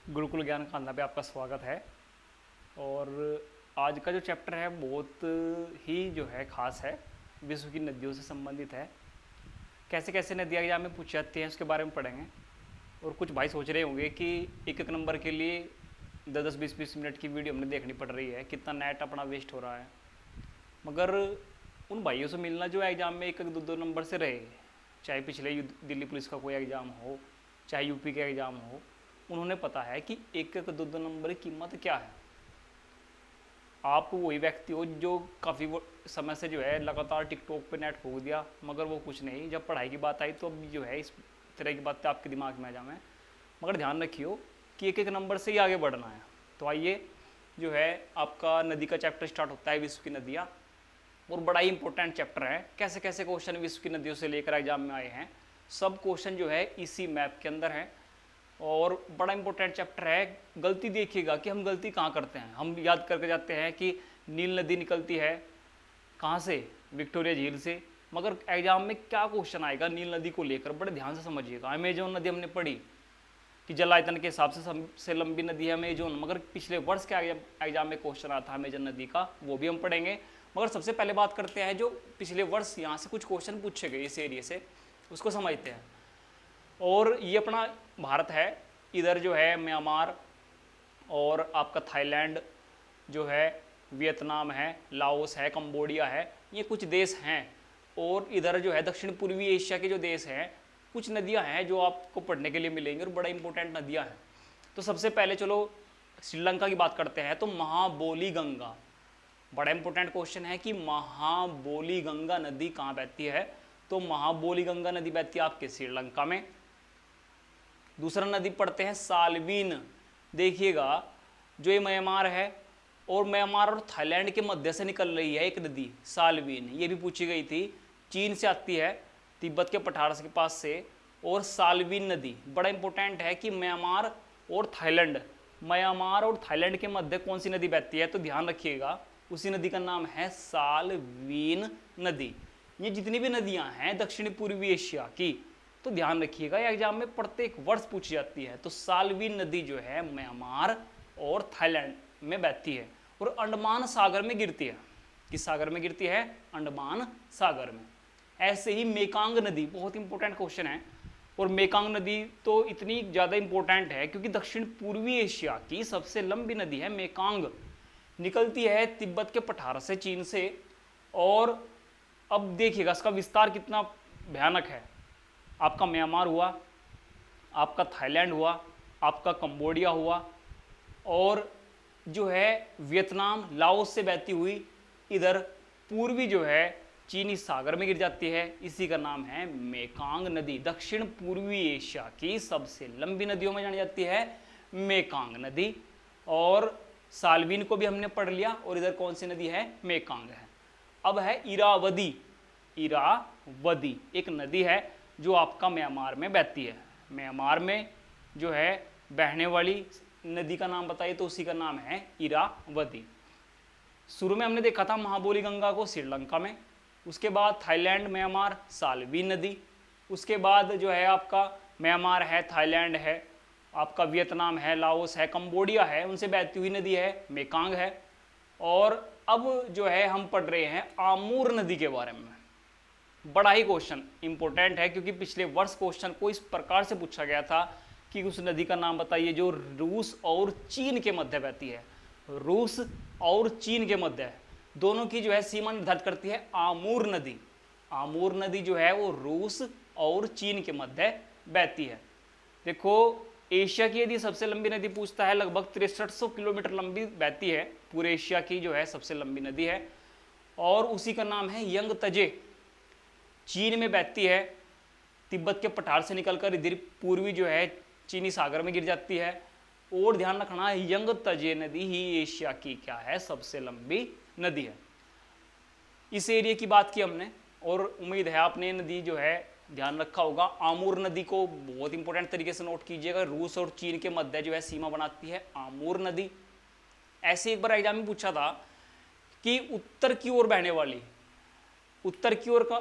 गुरुकुल ज्ञान खानना पे आपका स्वागत है। और आज का जो चैप्टर है बहुत ही जो है ख़ास है, विश्व की नदियों से संबंधित है। कैसे कैसे नदियाँ एग्जाम में पूछी जाती हैं उसके बारे में पढ़ेंगे। और कुछ भाई सोच रहे होंगे कि एक एक नंबर के लिए 10-10 20-20 मिनट की वीडियो हमने देखनी पड़ रही है, कितना नेट अपना वेस्ट हो रहा है। मगर उन भाइयों से मिलना जो एग्ज़ाम में एक एक दो दो नंबर से रहे, चाहे पिछले दिल्ली पुलिस का कोई एग्ज़ाम हो, चाहे यूपी का एग्ज़ाम हो, उन्होंने पता है कि एक एक दो दो नंबर की कीमत क्या है। आप वही व्यक्ति हो जो काफ़ी समय से जो है लगातार टिकटॉक पे नेट फूक दिया, मगर वो कुछ नहीं, जब पढ़ाई की बात आई तो अब जो है इस तरह की बातें आपके दिमाग में आ जाए। मगर ध्यान रखियो कि एक एक नंबर से ही आगे बढ़ना है। तो आइए, जो है आपका नदी का चैप्टर स्टार्ट होता है, विश्व की नदियाँ। और बड़ा ही इंपॉर्टेंट चैप्टर है। कैसे कैसे क्वेश्चन विश्व की नदियों से लेकर एग्जाम में आए हैं, सब क्वेश्चन जो है इसी मैप के अंदर है। और बड़ा इंपॉर्टेंट चैप्टर है। गलती देखिएगा कि हम गलती कहाँ करते हैं। हम याद करके जाते हैं कि नील नदी निकलती है कहाँ से, विक्टोरिया झील से। मगर एग्जाम में क्या क्वेश्चन आएगा नील नदी को लेकर, बड़े ध्यान से समझिएगा। अमेजोन नदी हमने पढ़ी कि जल आयतन के हिसाब से सबसे लंबी नदी है अमेजोन, मगर पिछले वर्ष के एग्जाम में क्वेश्चन आया था अमेजन नदी का, वो भी हम पढ़ेंगे। मगर सबसे पहले बात करते हैं जो पिछले वर्ष यहाँ से कुछ क्वेश्चन पूछे गए इस एरिया से, उसको समझते हैं। और ये अपना भारत है, इधर जो है म्यांमार और आपका थाईलैंड जो है, वियतनाम है, लाओस है, कंबोडिया है, ये कुछ देश हैं। और इधर जो है दक्षिण पूर्वी एशिया के जो देश हैं, कुछ नदियां हैं जो आपको पढ़ने के लिए मिलेंगी और बड़ा इंपॉर्टेंट नदियां हैं। तो सबसे पहले चलो श्रीलंका की बात करते हैं। तो महाबोली गंगा, बड़ा इंपॉर्टेंट क्वेश्चन है कि महाबोली गंगा नदी कहाँ बहती है। तो महाबोली गंगा नदी बहती है आपके श्रीलंका में। दूसरा नदी पढ़ते हैं साल्वीन। देखिएगा जो ये म्यांमार है, और म्यांमार और थाईलैंड के मध्य से निकल रही है एक नदी साल्वीन, ये भी पूछी गई थी। चीन से आती है, तिब्बत के पठार के पास से। और साल्वीन नदी बड़ा इंपॉर्टेंट है कि म्यांमार और थाईलैंड के मध्य कौन सी नदी बहती है। तो ध्यान रखिएगा उसी नदी का नाम है साल्वीन नदी। ये जितनी भी नदियां हैं दक्षिण पूर्वी एशिया की, तो ध्यान रखिएगा एग्जाम में प्रत्येक वर्ष पूछी जाती है। तो साल्वीन नदी जो है म्यांमार और थाईलैंड में बहती है और अंडमान सागर में गिरती है। किस सागर में गिरती है? अंडमान सागर में। ऐसे ही मेकांग नदी, बहुत इंपॉर्टेंट क्वेश्चन है। और मेकांग नदी तो इतनी ज़्यादा इंपॉर्टेंट है क्योंकि दक्षिण पूर्वी एशिया की सबसे लंबी नदी है मेकांग, निकलती है तिब्बत के पठार से, चीन से। और अब देखिएगा इसका विस्तार कितना भयानक है। आपका म्यांमार हुआ, आपका थाईलैंड हुआ, आपका कंबोडिया हुआ, और जो है वियतनाम लाओस से बहती हुई इधर पूर्वी जो है चीनी सागर में गिर जाती है। इसी का नाम है मेकांग नदी। दक्षिण पूर्वी एशिया की सबसे लंबी नदियों में जानी जाती है मेकांग नदी। और साल्वीन को भी हमने पढ़ लिया, और इधर कौन सी नदी है? मेकांग है। अब है इरावदी। इरावदी एक नदी है जो आपका म्यांमार में बहती है। म्यांमार में जो है बहने वाली नदी का नाम बताइए, तो उसी का नाम है इरावदी। शुरू में हमने देखा था महाबोली गंगा को श्रीलंका में, उसके बाद थाईलैंड, म्यांमार, साल्वीन नदी। उसके बाद जो है आपका म्यांमार है, थाईलैंड है, आपका वियतनाम है, लाओस है, कंबोडिया है, उनसे बहती हुई नदी है मेकांग है। और अब जो है हम पढ़ रहे हैं आमूर नदी के बारे में। बड़ा ही क्वेश्चन इंपॉर्टेंट है क्योंकि पिछले वर्ष क्वेश्चन को इस प्रकार से पूछा गया था कि उस नदी का नाम बताइए जो रूस और चीन के मध्य बहती है। रूस और चीन के मध्य दोनों की जो है सीमा निर्धारित करती है आमूर नदी। आमूर नदी जो है वो रूस और चीन के मध्य बहती है। देखो एशिया की यदि सबसे लंबी नदी पूछता है, लगभग 6300 किलोमीटर लंबी बहती है, पूरे एशिया की जो है सबसे लंबी नदी है। और उसी का नाम है यंगतजे, चीन में बहती है, तिब्बत के पठार से निकलकर इधर पूर्वी जो है चीनी सागर में गिर जाती है। और ध्यान रखना यंगतजे नदी ही एशिया की क्या है? सबसे लंबी नदी है। इस एरिया की बात की हमने, और उम्मीद है आपने नदी जो है ध्यान रखा होगा। आमूर नदी को बहुत इंपॉर्टेंट तरीके से नोट कीजिएगा। रूस और चीन के मध्य जो है सीमा बनाती है आमूर नदी। ऐसे एक बार एग्जाम में पूछा था कि उत्तर की ओर बहने वाली, उत्तर की ओर का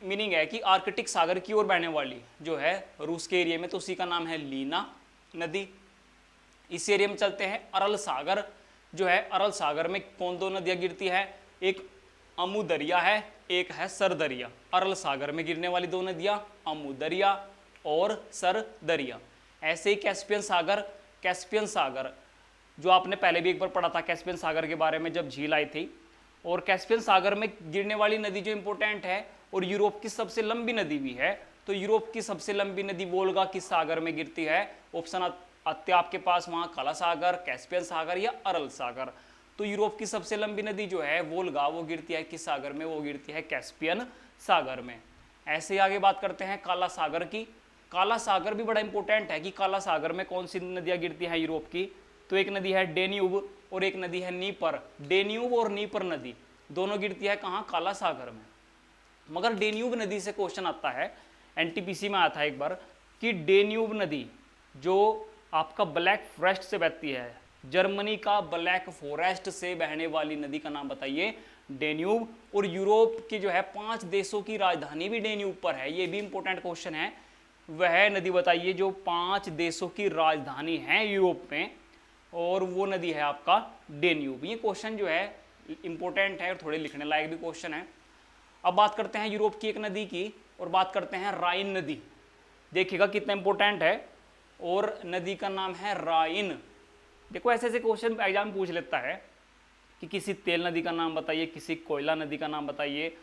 मीनिंग है कि आर्कटिक सागर की ओर बहने वाली जो है रूस के एरिया में, तो उसी का नाम है लीना नदी। इस एरिया में चलते हैं। अरल सागर जो है, अरल सागर में कौन दो नदियां गिरती है? एक अमू दरिया है, एक है सर दरिया। अरल सागर में गिरने वाली दो नदियां अमू दरिया और सर दरिया। ऐसे ही कैस्पियन सागर, कैस्पियन सागर जो आपने पहले भी एक बार पढ़ा था कैस्पियन सागर के बारे में जब झील आई थी। और कैस्पियन सागर में गिरने वाली नदी जो इंपॉर्टेंट है और यूरोप की सबसे लंबी नदी भी है, तो यूरोप की सबसे लंबी नदी वोल्गा किस सागर में गिरती है? ऑप्शन आते आपके पास वहां काला सागर, कैस्पियन सागर या अरल सागर। तो यूरोप की सबसे लंबी नदी जो है वोल्गा, वो गिरती है किस सागर में? वो गिरती है कैस्पियन सागर में। ऐसे ही आगे बात करते हैं काला सागर की। काला सागर भी बड़ा इंपॉर्टेंट है कि काला सागर में कौन सी नदियां गिरती हैं यूरोप की? तो एक नदी है डेन्यूब और एक नदी है नीपर। डेन्यूब और नीपर नदी दोनों गिरती है कहाँ? काला सागर में। मगर डेन्यूब नदी से क्वेश्चन आता है, एनटीपीसी में आया था एक बार, कि डेन्यूब नदी जो आपका ब्लैक फॉरेस्ट से बहती है, जर्मनी का ब्लैक फॉरेस्ट से बहने वाली नदी का नाम बताइए। डेन्यूब। और यूरोप की जो है 5 देशों की राजधानी भी डेन्यूब पर है, ये भी इंपॉर्टेंट क्वेश्चन है। वह नदी बताइए जो 5 देशों की राजधानी है यूरोप में, और वो नदी है आपका डेन्यूब। ये क्वेश्चन जो है इंपॉर्टेंट है और थोड़े लिखने लायक भी क्वेश्चन है। अब बात करते हैं यूरोप की एक नदी की और बात करते हैं राइन नदी। देखिएगा कितना इंपॉर्टेंट है, और नदी का नाम है राइन। देखो ऐसे ऐसे क्वेश्चन एग्जाम पूछ लेता है कि किसी तेल नदी का नाम बताइए, किसी कोयला नदी का नाम बताइए।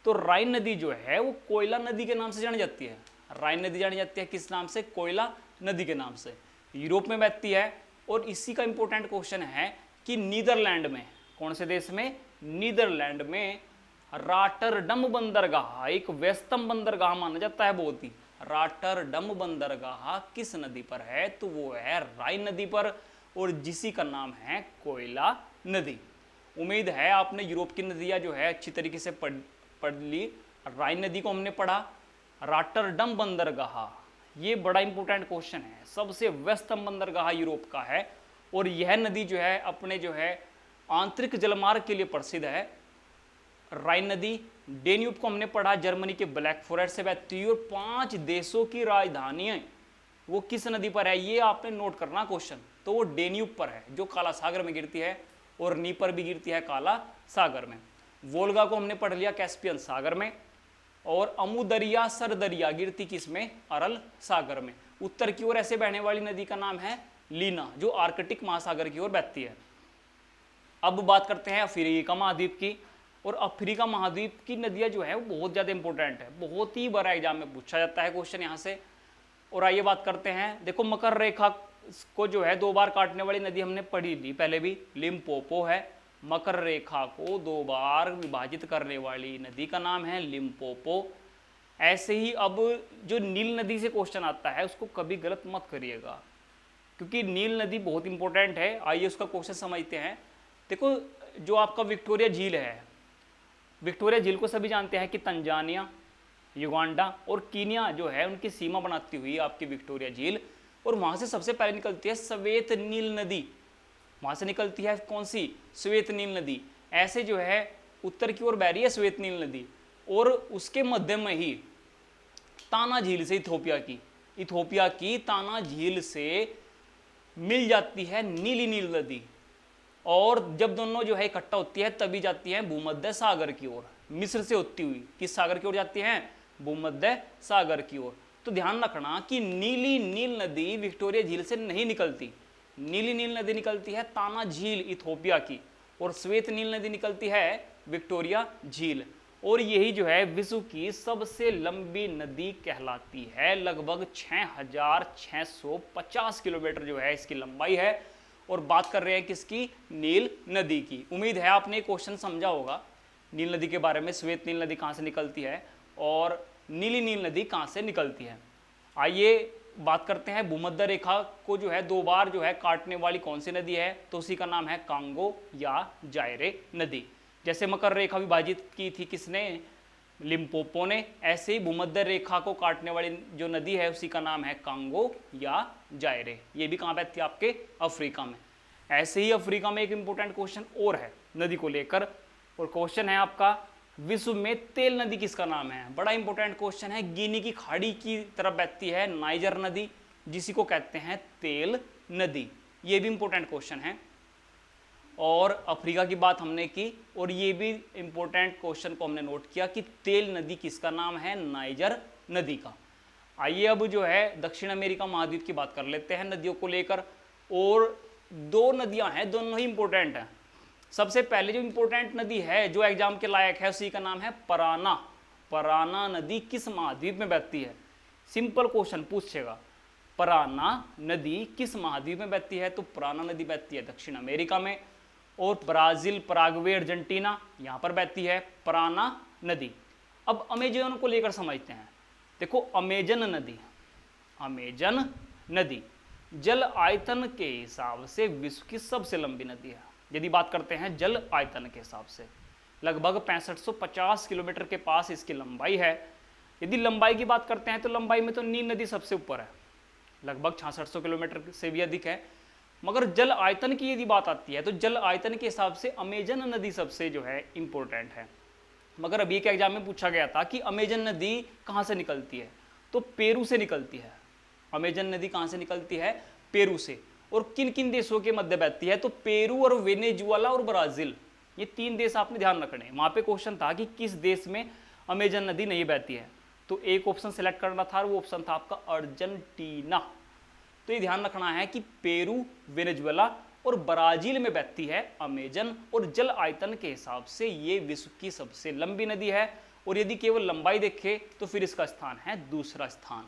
तो राइन नदी जो है वो कोयला नदी के नाम से जानी जाती है। राइन नदी जानी जाती है किस नाम से? कोयला नदी के नाम से। यूरोप में बहती है। और इसी का इंपॉर्टेंट क्वेश्चन है कि नीदरलैंड में, कौन से देश में? नीदरलैंड में रॉटरडम बंदरगाह एक व्यस्तम बंदरगाह माना जाता है बहुत ही। रॉटरडम बंदरगाह किस नदी पर है? तो वो है राइन नदी पर, और जिसी का नाम है कोयला नदी। उम्मीद है आपने यूरोप की नदियां जो है अच्छी तरीके से पढ़ ली। राइन नदी को हमने पढ़ा, रॉटरडम बंदरगाह ये बड़ा इंपॉर्टेंट क्वेश्चन है, सबसे व्यस्तम बंदरगाह यूरोप का है। और यह नदी जो है अपने जो है आंतरिक जलमार्ग के लिए प्रसिद्ध है। राइन नदी, डेन्यूब को हमने पढ़ा, जर्मनी के ब्लैक फॉरेस्ट से बहती है, और 5 देशों की राजधानियां वो किस नदी पर है? ये आपने नोट करना क्वेश्चन। तो वो डेन्यूब पर है जो काला सागर में गिरती है, और नीपर भी गिरती है काला सागर में। वोल्गा को हमने पढ़ लिया कैस्पियन सागर में, और अमू दरिया सर दरिया गिरती किसमें? अरल सागर में। उत्तर की ओर ऐसे बहने वाली नदी का नाम है लीना, जो आर्कटिक महासागर की ओर बहती है। अब बात करते हैं अफ्रीका महाद्वीप की। और अफ्रीका महाद्वीप की नदियां जो है वो बहुत ज़्यादा इंपॉर्टेंट है, बहुत ही बड़ा एग्जाम में पूछा जाता है क्वेश्चन यहाँ से। और आइए बात करते हैं, देखो मकर रेखा को जो है 2 बार काटने वाली नदी हमने पढ़ी ली पहले भी, लिम्पोपो है। मकर रेखा को 2 बार विभाजित करने वाली नदी का नाम है लिम्पोपो। ऐसे ही अब जो नील नदी से क्वेश्चन आता है उसको कभी गलत मत करिएगा, क्योंकि नील नदी बहुत इंपॉर्टेंट है। आइए उसका क्वेश्चन समझते हैं। देखो जो आपका विक्टोरिया झील है, विक्टोरिया झील को सभी जानते हैं कि तंजानिया, युगांडा और कीनिया जो है उनकी सीमा बनाती हुई आपकी विक्टोरिया झील, और वहाँ से सबसे पहले निकलती है श्वेत नील नदी। वहाँ से निकलती है कौन सी? श्वेत नील नदी। ऐसे जो है उत्तर की ओर बह रही है श्वेत नील नदी, और उसके मध्य में ही ताना झील से इथोपिया की ताना झील से मिल जाती है नीली नील नदी। और जब दोनों जो है इकट्ठा होती है तभी जाती है भूमध्य सागर की ओर, मिस्र से होती हुई किस सागर की ओर जाती है? भूमध्य सागर की ओर। तो ध्यान रखना कि नीली नील नदी विक्टोरिया झील से नहीं निकलती। नीली नील नदी निकलती है ताना झील इथोपिया की, और श्वेत नील नदी निकलती है विक्टोरिया झील। और यही जो है विश्व की सबसे लंबी नदी कहलाती है। लगभग 6650 किलोमीटर जो है इसकी लंबाई है। और बात कर रहे हैं किसकी? नील नदी की। उम्मीद है आपने क्वेश्चन समझा होगा नील नदी के बारे में, श्वेत नील नदी कहाँ से निकलती है और नीली नील नदी कहाँ से निकलती है। आइए बात करते हैं भूमध्य रेखा को जो है 2 बार जो है काटने वाली कौन सी नदी है? तो उसी का नाम है कांगो या जायरे नदी। जैसे मकर रेखा विभाजित की थी किसने? लिम्पोपो ने। ऐसे ही भूमध्य रेखा को काटने वाली जो नदी है उसी का नाम है कांगो या जायरे। ये भी कहाँ बहती है? आपके अफ्रीका में। ऐसे ही अफ्रीका में एक इंपॉर्टेंट क्वेश्चन और है नदी को लेकर, और क्वेश्चन है आपका विश्व में तेल नदी किसका नाम है? बड़ा इंपॉर्टेंट क्वेश्चन है। गिनी की खाड़ी की तरफ बहती है नाइजर नदी, जिसी को कहते हैं तेल नदी। ये भी इंपॉर्टेंट क्वेश्चन है। और अफ्रीका की बात हमने की, और ये भी इंपॉर्टेंट क्वेश्चन को हमने नोट किया कि तेल नदी किसका नाम है, नाइजर नदी का। आइए अब जो है दक्षिण अमेरिका महाद्वीप की बात कर लेते हैं नदियों को लेकर। और दो नदियां हैं, दोनों ही इंपॉर्टेंट हैं। सबसे पहले जो इंपॉर्टेंट नदी है जो एग्जाम के लायक है उसी का नाम है पराना। पराना नदी किस महाद्वीप में बहती है, सिंपल क्वेश्चन पूछेगा। पराना नदी किस महाद्वीप में बहती है, तो पराना नदी बहती है दक्षिण अमेरिका में। और ब्राजील, पराग्वे, अर्जेंटीना यहां पर बहती है पराना नदी। अब अमेजन को लेकर समझते हैं। देखो अमेजन नदी जल आयतन के हिसाब से विश्व की सबसे लंबी नदी है। यदि बात करते हैं जल आयतन के हिसाब से, लगभग 6550 किलोमीटर के पास इसकी लंबाई है। यदि लंबाई की बात करते हैं तो लंबाई में तो नील नदी सबसे ऊपर है, लगभग 6600 किलोमीटर से भी अधिक है। मगर जल आयतन की यदि बात आती है तो जल आयतन के हिसाब से अमेजन नदी सबसे जो है इंपॉर्टेंट है। मगर अभी के एग्जाम में पूछा गया था कि अमेजन नदी कहाँ से निकलती है, तो पेरू से निकलती है। अमेजन नदी कहाँ से निकलती है, पेरू से। और किन किन देशों के मध्य बहती है, तो पेरू और वेनेजुएला और ब्राजील, ये 3 देश आपने ध्यान रखने। वहां पे क्वेश्चन था कि किस देश में अमेजन नदी नहीं बहती है, तो एक ऑप्शन सेलेक्ट करना था, वो ऑप्शन था आपका अर्जेंटीना। तो ये ध्यान रखना है कि पेरू, वेनेजुएला और ब्राजील में बहती है अमेजन। और जल आयतन के हिसाब से ये विश्व की सबसे लंबी नदी है। और यदि केवल लंबाई देखे तो फिर इसका स्थान है दूसरा स्थान।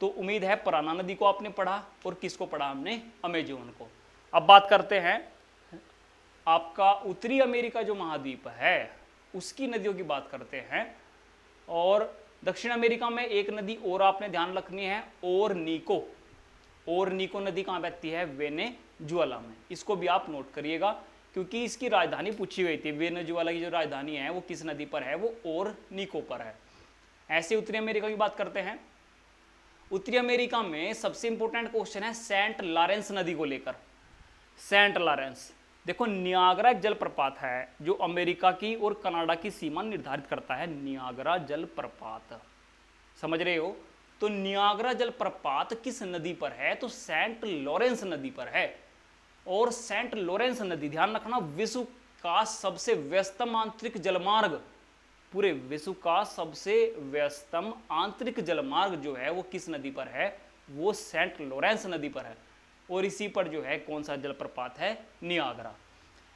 तो उम्मीद है पराना नदी को आपने पढ़ा, और किसको पढ़ा हमने, अमेजन को। अब बात करते हैं आपका उत्तरी अमेरिका जो महाद्वीप है उसकी नदियों की बात करते हैं। और दक्षिण अमेरिका में एक नदी और आपने ध्यान रखनी है, ओरनिको नदी कहाँ बहती है, वेनेजुएला में। इसको भी आप नोट करिएगा क्योंकि इसकी राजधानी पूछी गई थी। वेनेजुएला की जो राजधानी है वो किस नदी पर है, वो ओरनिको पर है। ऐसे उत्तरी अमेरिका की बात करते हैं। उत्तरी अमेरिका में सबसे इंपॉर्टेंट क्वेश्चन है सेंट लॉरेंस नदी को लेकर। सेंट लॉरेंस, देखो नियाग्रा जलप्रपात है जो अमेरिका की और कनाडा की सीमा निर्धारित करता है। नियाग्रा जलप्रपात, समझ रहे हो। तो नियाग्रा जलप्रपात किस नदी पर है, तो सेंट लॉरेंस नदी पर है। और सेंट लॉरेंस नदी, ध्यान रखना, विश्व का सबसे व्यस्तम आंतरिक जलमार्ग, पूरे विश्व का सबसे व्यस्तम आंतरिक जलमार्ग जो है वो किस नदी पर है, वो सेंट लॉरेंस नदी पर है। और इसी पर जो है कौन सा जलप्रपात है, नियाग्रा।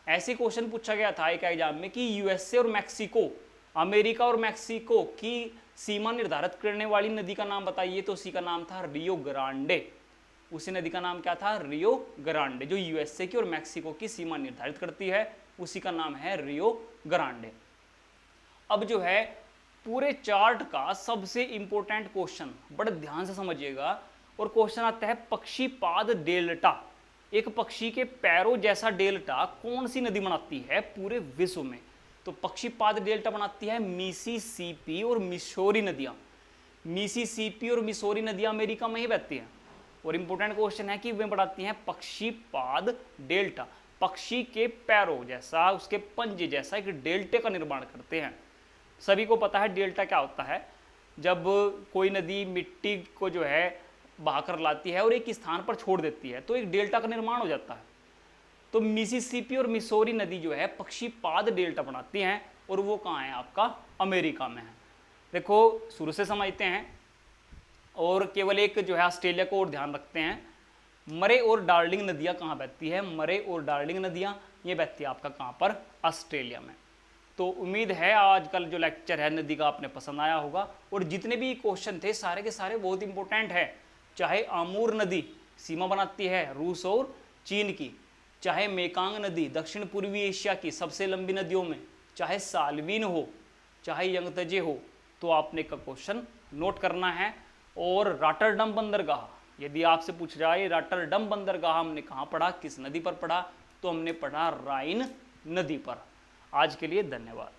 ऐसे क्वेश्चन पूछा गया था एक एग्जाम में कि यूएसए और मैक्सिको, अमेरिका और मैक्सिको की सीमा निर्धारित करने वाली नदी का नाम बताइए, तो उसी का नाम था रियो ग्रांडे। उसी नदी का नाम क्या था, रियो ग्रांडे। जो यूएसए की और मैक्सिको की सीमा निर्धारित करती है उसी का नाम है रियो ग्रांडे। अब जो है पूरे चार्ट का सबसे इंपॉर्टेंट क्वेश्चन, बड़े ध्यान से समझिएगा। और क्वेश्चन आता है पक्षीपाद डेल्टा, एक पक्षी के पैरों जैसा डेल्टा कौन सी नदी बनाती है पूरे विश्व में, तो पक्षीपाद डेल्टा बनाती है मिसिसिपी और मिसौरी नदियां। मिसिसिपी और मिसौरी नदियां अमेरिका में ही बहती हैं। और इंपॉर्टेंट क्वेश्चन है कि वे बनाती हैं पक्षीपाद डेल्टा, पक्षी के पैरों जैसा, उसके पंजे जैसा एक डेल्टे का निर्माण करते हैं। सभी को पता है डेल्टा क्या होता है, जब कोई नदी मिट्टी को जो है बहाकर लाती है और एक स्थान पर छोड़ देती है तो एक डेल्टा का निर्माण हो जाता है। तो मिसिसिपी और मिसौरी नदी जो है पक्षीपाद डेल्टा बनाती हैं, और वो कहाँ है, आपका अमेरिका में है। देखो शुरू से समझते हैं। और केवल एक जो है ऑस्ट्रेलिया को और ध्यान रखते हैं। मरे और डार्लिंग नदियाँ कहाँ बहती है, मरे और डार्लिंग नदियाँ ये बहती है आपका कहाँ पर, ऑस्ट्रेलिया में। तो उम्मीद है आज कल जो लेक्चर है नदी का आपने पसंद आया होगा। और जितने भी क्वेश्चन थे सारे के सारे बहुत इंपॉर्टेंट है। चाहे आमूर नदी सीमा बनाती है रूस और चीन की, चाहे मेकांग नदी दक्षिण पूर्वी एशिया की सबसे लंबी नदियों में, चाहे साल्वीन हो, चाहे यंगतजे हो, तो आपने का क्वेश्चन नोट करना है। और रॉटरडम बंदरगाह, यदि आपसे पूछ जाए रॉटरडम बंदरगाह हमने कहाँ पढ़ा, किस नदी पर पढ़ा, तो हमने पढ़ा राइन नदी पर। आज के लिए धन्यवाद।